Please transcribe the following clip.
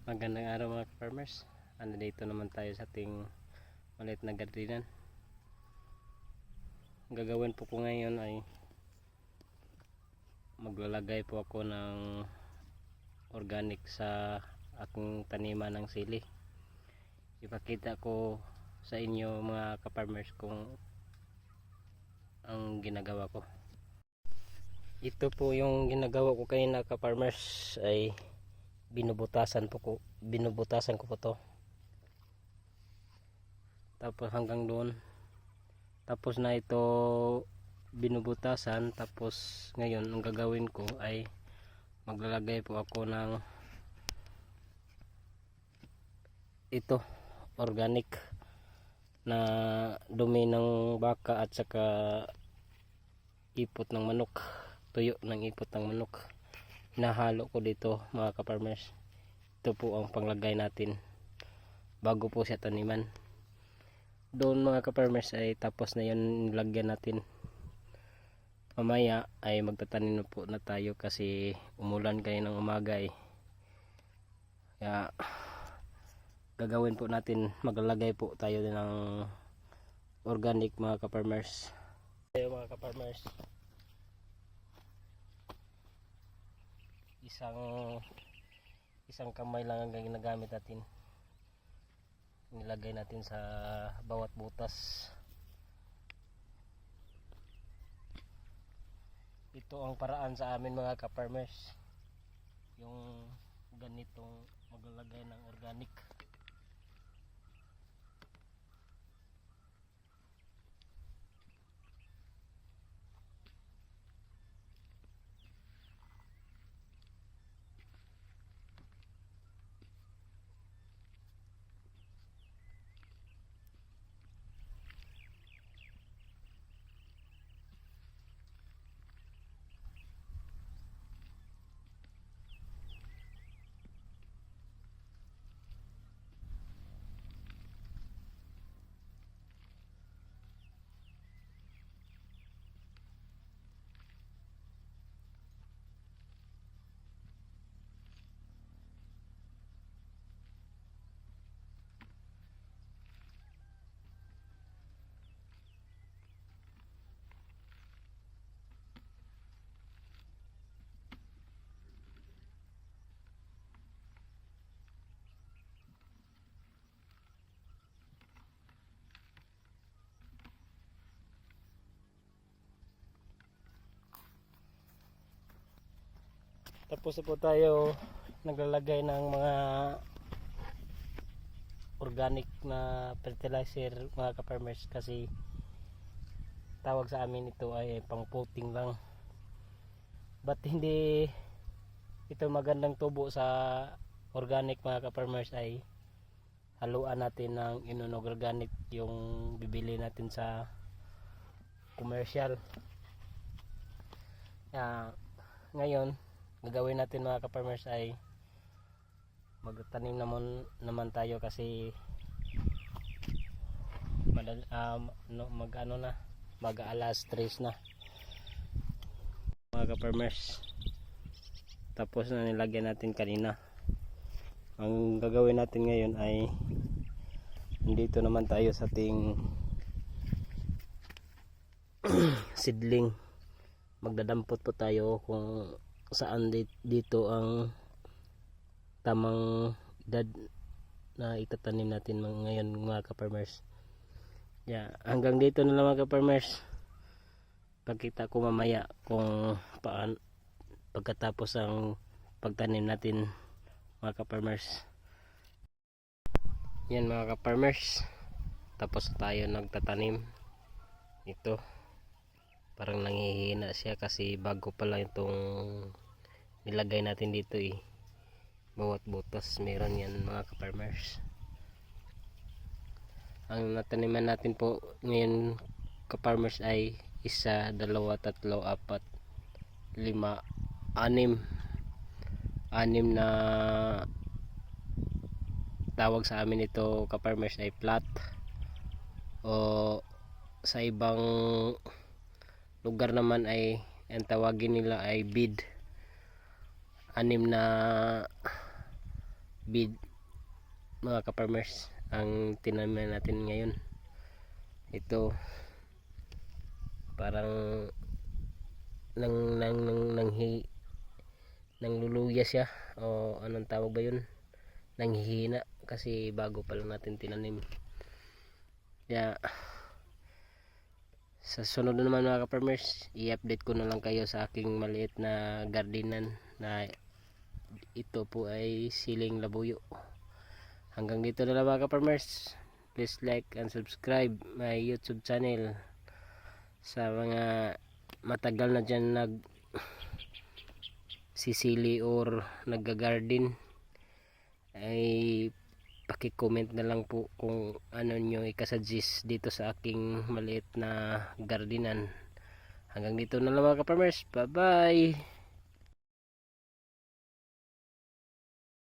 Magandang araw mga farmers. Dito naman tayo sa ating maliit na gardenan. Gagawin po ko ngayon ay maglalagay po ako ng organic sa aking taniman ng sili. Ipakita ko sa inyo mga ka-farmers kung ang ginagawa ko. Ito po yung ginagawa ko kayo na ka-farmers ay binubutasan ko po to, tapos hanggang doon, tapos na ito binubutasan. Tapos ngayon ang gagawin ko ay maglalagay po ako ng ito organic na dumi ng baka at saka ipot ng manok, tuyo ng ipot ng manok. Nahalo ko dito mga ka-farmers. Ito po ang panglagay natin bago po siya taniman. Doon mga ka-farmers ay tapos na yun, nilagyan natin. Mamaya ay magtatanim na po na tayo kasi umulan kayo ng umaga eh. Kaya gagawin po natin, maglalagay po tayo din ng organic mga ka-farmers. Mga ka-farmers, isang kamay lang ang ginagamit natin. Nilagay natin sa bawat butas. Ito ang paraan sa amin mga ka-farmers, yung ganitong maglalagay ng organic. Tapos po tayo naglalagay ng mga organic na fertilizer mga ka-farmers, kasi tawag sa amin ito ay pang potting lang. Ba't hindi ito magandang tubo sa organic mga ka-farmers ay haluan natin ng inorganic, yung bibili natin sa commercial. Ngayon gagawin natin mga ka-farmers ay magtanim naman tayo kasi mag alas 3 na mga ka-farmers. Tapos na nilagyan natin kanina. Ang gagawin natin ngayon ay dito naman tayo sa ating seedling. Magdadampot po tayo kung saan dito ang tamang edad na itatanim natin ngayon mga ka-farmers. Hanggang dito na lang mga ka-farmers. Pagkita ko mamaya kung pagkatapos ang pagtanim natin mga ka-farmers. Yan mga ka-farmers, tapos tayo nagtatanim. Ito parang nangihina siya kasi bago pa lang itong nilagay natin dito eh. Bawat butas meron yan mga ka-farmers. Ang nataniman natin po ngayon ka-farmers ay 1, 2, 3, 4, 5, 6 na tawag sa amin ito ka-farmers ay plat, o sa ibang lugar naman ay ang tawagin nila ay bid. 6 na bid mga ka-farmers ang tinaman natin ngayon. Ito parang nangluluya siya o anong tawag ba yun, nanghihina kasi bago pa lang natin tinanim. Kaya sa sunod na naman mga ka-farmers, i-update ko na lang kayo sa aking maliit na gardenan na ito po ay siling labuyo. Hanggang dito na lang mga ka-farmers. Please like and subscribe my YouTube channel. Sa mga matagal na dyan sisili or nagga-garden, ay paki-comment na lang po kung ano nyo ikasuggest dito sa aking maliit na gardenan. Hanggang dito na lang mga ka-farmers. Bye bye.